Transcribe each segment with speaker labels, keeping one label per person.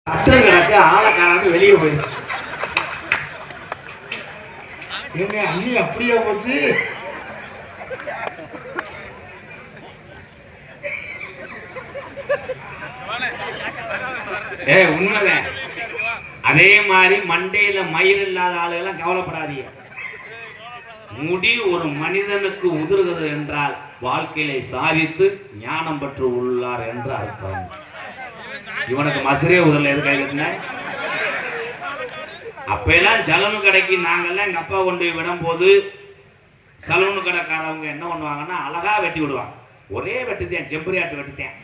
Speaker 1: அத்தனை கிடக்கு ஆளை காணாம வெளியே போயிடுச்சு.
Speaker 2: என்ன அண்ணி அப்படியே போச்சு.
Speaker 1: உண்மைதான். அதே மாதிரி மண்டையில மயிர் இல்லாத ஆளுகெல்லாம் கவலைப்படாதீங்க. முடி ஒரு மனிதனுக்கு உதிர்கிறது என்றால் வாழ்க்கையில சாதித்து ஞானம் பெற்று உள்ளார் என்று அர்த்தம். இவனுக்கு மசுரே உதரல எது கைதுங்க. அப்ப எல்லாம் சலனு கடைக்கு நாங்கெல்லாம் எங்க அப்பா கொண்டு விடும் போது சலனு கடைக்காரவங்க என்ன பண்ணுவாங்கன்னா அழகா வெட்டி விடுவாங்க. ஒரே வெட்டுத்தேன், செம்பரியாட்டு வெட்டுத்தேன்.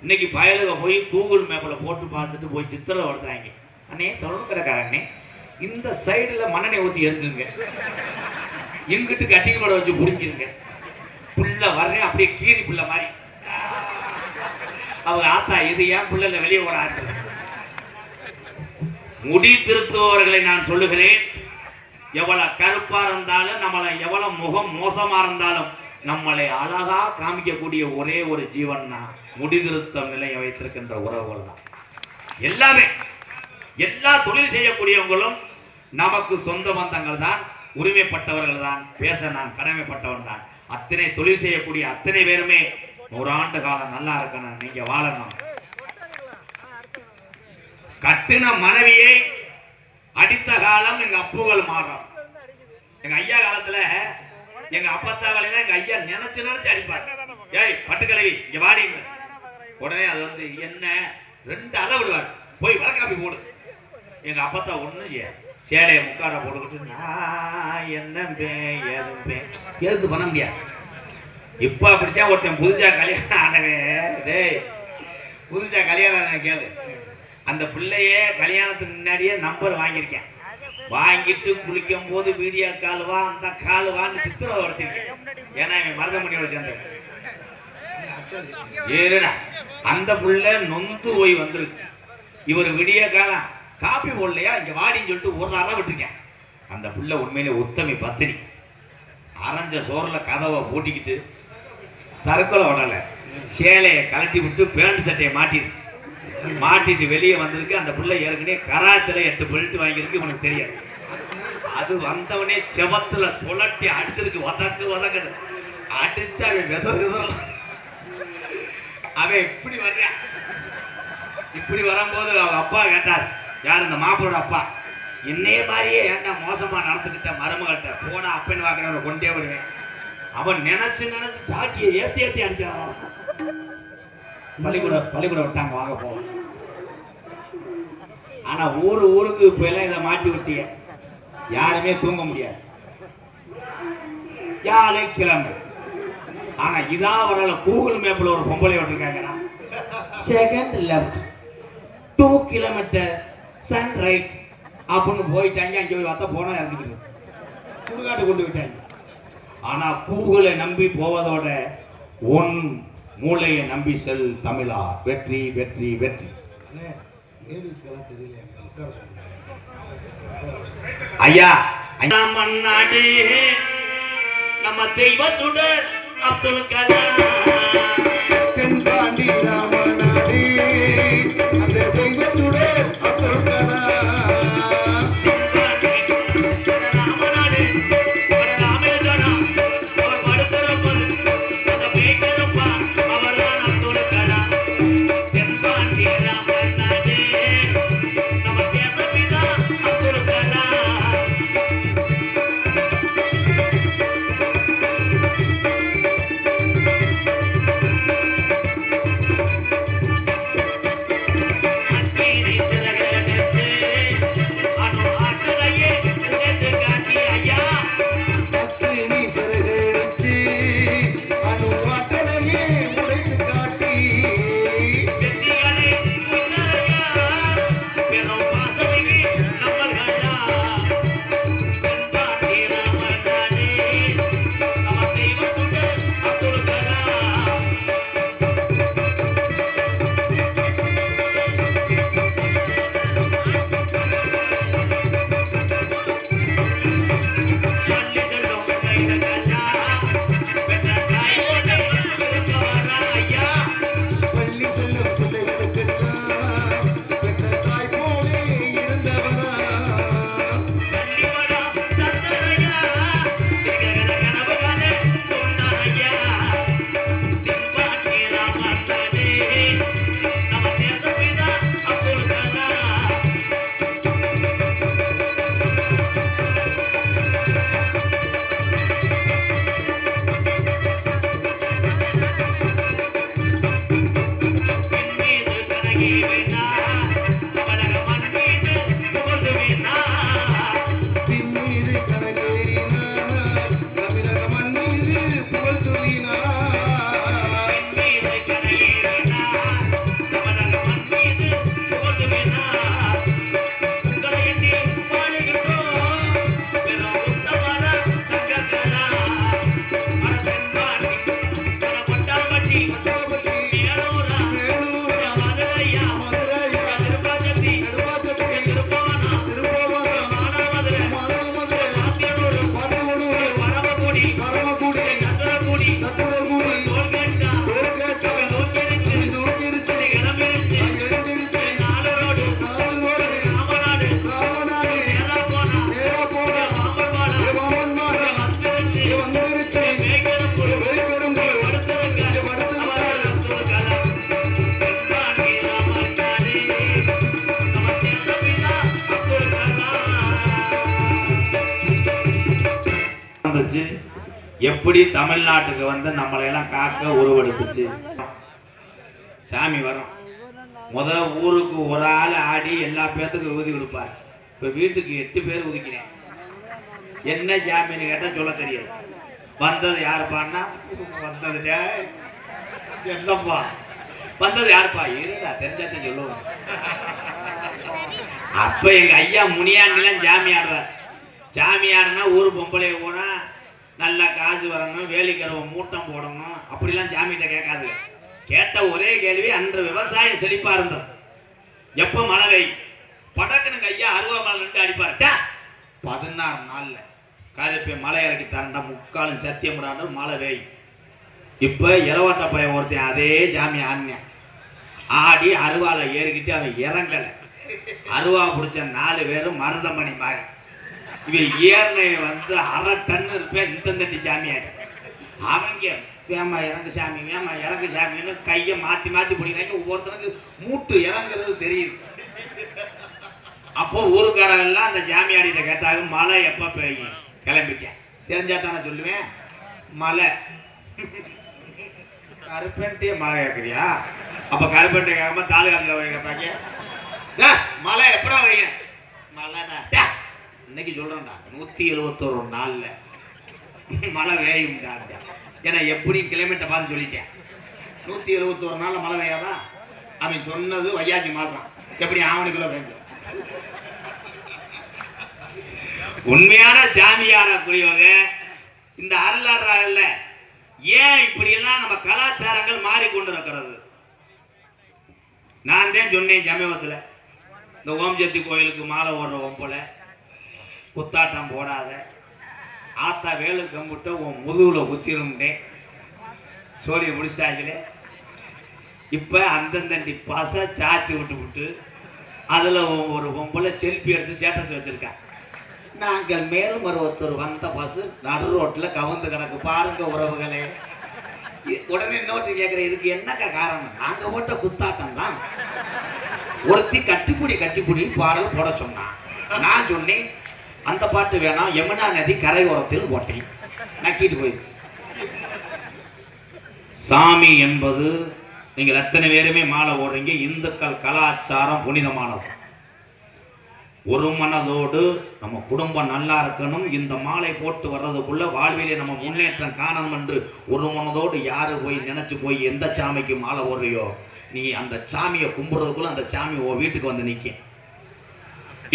Speaker 1: இன்னைக்கு பயலுக போய் கூகுள் மேப்பில் போட்டு பார்த்துட்டு போய் சித்திரை வளர்த்துறாங்க. அண்ணே சலனு கடைக்காரண்ணே இந்த சைடுல மண்ணெண்ணெய் ஊற்றி எரிச்சிருங்க, எங்கிட்டு கட்டிங் கூட வச்சு புடிங்கிருங்க. புள்ள வர்றேன் அப்படியே கீரி புள்ள மாதிரி. அவங்க ஆத்தா இது ஏன் புள்ள வெளியே ஓடாது. முடி திருத்துவர்களை நான் சொல்லுகிறேன், எவ்வளவு கருப்பா இருந்தாலும் நம்மளை எவ்வளவு முகம் மோசமா இருந்தாலும் நம்மளை அழகா காமிக்கக்கூடிய ஒரே ஒரு ஜீவன் தான் முடி திருத்தம் நிலையை வைத்திருக்கின்ற உறவுகள் தான். எல்லாமே எல்லா தொழில் செய்யக்கூடியவங்களும் நமக்கு சொந்த பந்தங்கள் தான், உரிமைப்பட்டவர்கள் தான், பேச நான் கடமைப்பட்டவன் தான். அத்தனை தொழில் செய்யக்கூடிய அத்தனை பேருமே 100 ஆண்டு காலம் நல்லா இருக்கணும், நீங்க வாழணும். கட்டின மனைவியை அடித்த காலம் எங்க அப்புகள் மாறும். எங்க ஐயா காலத்துல எங்க அப்பத்தா வேலையில எங்க ஐயா நினைச்சு நினைச்சு அடிப்பார். ஏய் பட்டுக்கிழவி இங்க வாடிங்க. உடனே அது வந்து என்ன 2 அறை விடுவார், போய் வழக்காப்பி போடு. எங்க அப்பத்தா ஒண்ணும் செய்ய சேலையை முக்காட போட்டுக்கிட்டு நான் என்ன எதுக்கு பண்ண முடியாது. இப்ப அப்படித்தான் ஒருத்தன் புதுசா கல்யாணம் ஆனவே, டேய் புதுசா கல்யாணம் கேளு, அந்த பிள்ளையே கல்யாணத்துக்கு முன்னாடியே நம்பர் வாங்கியிருக்கேன். வாங்கிட்டு குளிக்கும் போது வீடியோ கால்வா அந்த கால்வான்னு சித்திரம் வளர்த்திருக்கேன். ஏன்னா இவன் மருதமணியோட சேர்ந்தவன். ஏறுடா அந்த புள்ள நொந்து போய் வந்திருக்கு. இவர் விடிய காலம் காப்பி போடலையா இங்க வாடின்னு சொல்லிட்டு 1 அறை விட்டுருக்கேன். அந்த புள்ள உண்மையிலே உத்தமி பத்தினி. அரைஞ்ச சோறுல கதவை பூட்டிக்கிட்டு தற்கொலை விடல, சேலையை கலட்டி விட்டு பேண்ட் சட்டையை மாட்டிடுச்சு. மாட்டிட்டு வெளியே வந்திருக்கு. அந்த பிள்ளை ஏற்கனவே கராத்துல 8 பெல்ட் வாங்கியிருக்கு, உனக்கு தெரியாது. அது வந்தவனே செவத்துல சுழட்டி அடிச்சிருக்கு, வதக்கு வதக்கு அடிச்சு அவன் வெதறலாம். அவன் இப்படி வர்றான். இப்படி வரும்போது அவங்க அப்பா கேட்டார், யார் இந்த மாப்பிளோட அப்பா, என்னைய மாதிரியே ஏன்டா மோசமா நடந்துக்கிட்ட மருமகிட்ட போனா அப்பன்னு வாக்குறவனை கொண்டே வருவேன். அவன் நினைச்சு நினைச்சு சாக்கியை ஏத்தி ஏத்தி அடிக்கிறான். பள்ளிக்கூட விட்டாங்க, வாங்க போவோம். ஆனா ஊருக்கு இப்ப எல்லாம் இதை மாட்டி விட்டிய யாருமே தூங்க முடியாது. யாழை கிளம்பு. ஆனா இதான் வரல கூகுள் மேப்ல ஒரு பொம்பளை விட்டுருக்காங்கன்னா செகண்ட் லெஃப்ட் 2 கிலோமீட்டர் சன் ரைட் அப்படின்னு போயிட்டாங்க. அங்கே போய் வத்த போனா இறஞ்சிக்கிட்டு சுடுகாட்டு கொண்டு விட்டாங்க. ஆனா கூகுளை நம்பி போவதோட ஒன் மூளையை நம்பி செல் தமிழா, வெற்றி வெற்றி வெற்றி. ஐயா மன்னாடி நம்ம தெய்வ சுடர் அப்துல் கலாம் தென்பாண்டி ராமநாடி அந்த தெய்வ சுடர் அப்துல் கலாம் பிறந்துச்சு, எப்படி தமிழ்நாட்டுக்கு வந்து நம்மளையெல்லாம் காக்க உருவெடுத்துச்சு. சாமி வரும், ஊருக்கு ஒரு ஆள் ஆடி எல்லா பேர்த்துக்கும் விபூதி கொடுப்பார். இப்போ வீட்டுக்கு 8 பேர் உதிக்கிறேன். என்ன சாமின்னு கேட்டால் சொல்ல தெரியாது. வந்தது யாருப்பான்னா, வந்தது என்னப்பா வந்தது யாருப்பா, இருடா தெரிஞ்சாத்த சொல்லுவோம். அப்ப எங்க ஐயா முனியாண்டிலாம் சாமி ஆடுவார். சாமி ஆடுனா ஊரு பொம்பளை போனா நல்லா காசு வரணும், வேலிக்கரவை மூட்டம் போடணும், அப்படிலாம் சாமிகிட்ட கேட்காது. கேட்ட ஒரே கேள்வி, அன்று விவசாயம் செழிப்பா இருந்தது. எப்ப மழை பெய்யும், படக்குனுங்க ஐயா அருவாமலை நின்று அடிப்பார். 16 நாள்ல கருப்பை மலை இறக்கி தரண்டா, முக்காலும் சத்தியமுடான்னு மழை பெய்யும். இப்ப இளவட்ட பையன் ஒருத்தன் அதே சாமி ஆடினான். ஆடி அருவாலை ஏறிக்கிட்டு அவன் இறங்கலை. அருவா பிடிச்ச 4 பேரும் மருதமணி மாதிரி. இவன் ஏர்னை வந்து 1/2 டன் இருப்பேன். இந்த தண்டி சாமி ஆடு. அவங்க வேமா இறங்கு சாமி, வேமா இறங்கு சாமின்னு கையை மாத்தி மாத்தி பிடிக்கிறாங்க. ஒவ்வொருத்தனுக்கு மூட்டு இறங்குறது தெரியுது. அப்போ ஊருக்காரங்கெல்லாம் அந்த சாமியாடிட்ட கேட்டாங்க, மழை எப்ப பெய்யும்? கிளம்பிட்டேன். தெரிஞ்சா தானே சொல்லுவேன். மழை கருப்பன்ட்டே மழை கேட்குறியா? அப்ப கருப்பன்ட்டை கேட்காம தாலுகாட்டில் கேட்பாங்க, மழை எப்படா வைங்க? மழைடா இன்னைக்கு சொல்றேன்டா, 171 நாள்ல மழை வேயும்டா. ஏன்னா எப்படி கிளைமேட்டை பார்த்து சொல்லிட்டேன். 171 நாள்ல மழை பெய்யாதான்? அவன் சொன்னது வையாசி மாசம், எப்படி ஆவணிக்குள்ள பெய்யும். உண்மையான சாமியான கூடியவங்க இந்த அருளாடுறாங்கல்ல, ஏன் இப்படி எல்லாம் நம்ம கலாச்சாரங்கள் மாறிக்கொண்டு இருக்கிறது? நான் தான் சொன்னேன் சமீபத்தில், இந்த ஓம் சக்தி கோயிலுக்கு மாலை ஓடுறவன் போல குத்தாட்டம் போடாத, ஆத்தா வேலு கம்பிட்ட உன் முதுகுல குத்திருந்தேன் சோழியை முடிச்சிட்டாங்களே. இப்ப அந்தந்தண்டி பச சாச்சி விட்டு விட்டு அதுல ஒரு பொம்பளை செல்ஃபி எடுத்து ஸ்டேட்டஸ் வச்சிருக்கா. நாங்கள் மேலும் ஒருத்தர் வந்த பஸ் நடு ரோட்ல கவுந்து கிடக்கு பாருங்க உறவுகளே. உடனே இன்னொருத்தி கேட்கிறேன், இதுக்கு என்னக்கா காரணம்? நாங்க ஓட்ட குத்தாட்டம் தான். ஒருத்தி கட்டிப்புடி பாடல் போட சொன்னான். நான் சொன்னேன், அந்த பாட்டு வேணாம், யமுனா நதி கரையோரத்தில் ஓட்டேன், நக்கிட்டு போயிடுச்சு. சாமி என்பது நீங்கள் எத்தனை பேருமே மாலை ஓடுறீங்க, இந்துக்கள் கலாச்சாரம் புனிதமானது. ஒரு மனதோடு நம்ம குடும்பம் நல்லா இருக்கணும், இந்த மாலை போட்டு வர்றதுக்குள்ள வாழ்விலே நம்ம முன்னேற்றம் காணணும் என்று ஒரு மனதோடு யாரு போய் நினைச்சு போய் எந்த சாமிக்கு மாலை ஓடுறியோ, நீ அந்த சாமியை கும்பிடுறதுக்குள்ள அந்த சாமி உன் வீட்டுக்கு வந்து நிற்க.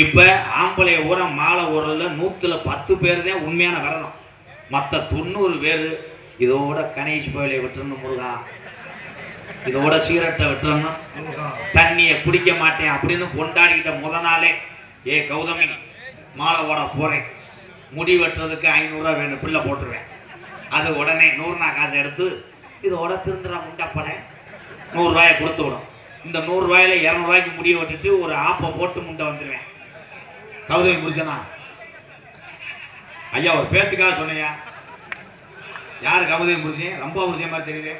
Speaker 1: இப்ப ஆம்பளை ஊரம் மாலை ஓடுறதுல 110 பேர் தான் உண்மையான விரதம். மற்ற 90 பேர் இதோட கணேஷ் கோயிலை விட்டுறணும் முருகா, இதோட சீரட்டை விட்டுறணும், தண்ணியை குடிக்க மாட்டேன் அப்படின்னு கொண்டாடிக்கிட்ட முத நாளே, ஏ கௌதமி மாலை ஓட போறேன், முடி வெட்டுறதுக்கு 500 ரூபா வேணும், பிள்ளை போட்டுருவேன். அது உடனே 100 காசை எடுத்து இதோட திருந்துறா முண்டப்பட 100 ரூபாயை கொடுத்து விடும். இந்த 100 ரூபாயில 200 ரூபாய்க்கு முடிய விட்டுட்டு ஒரு ஆப்பை போட்டு முண்டை வந்துடுவேன். கௌதமி புருஷனா ஐயா, ஒரு பேச்சுக்காக சொன்னையா? யாரு கௌதமி புருஷன்? ரொம்ப புருஷன் மாதிரி தெரியுது.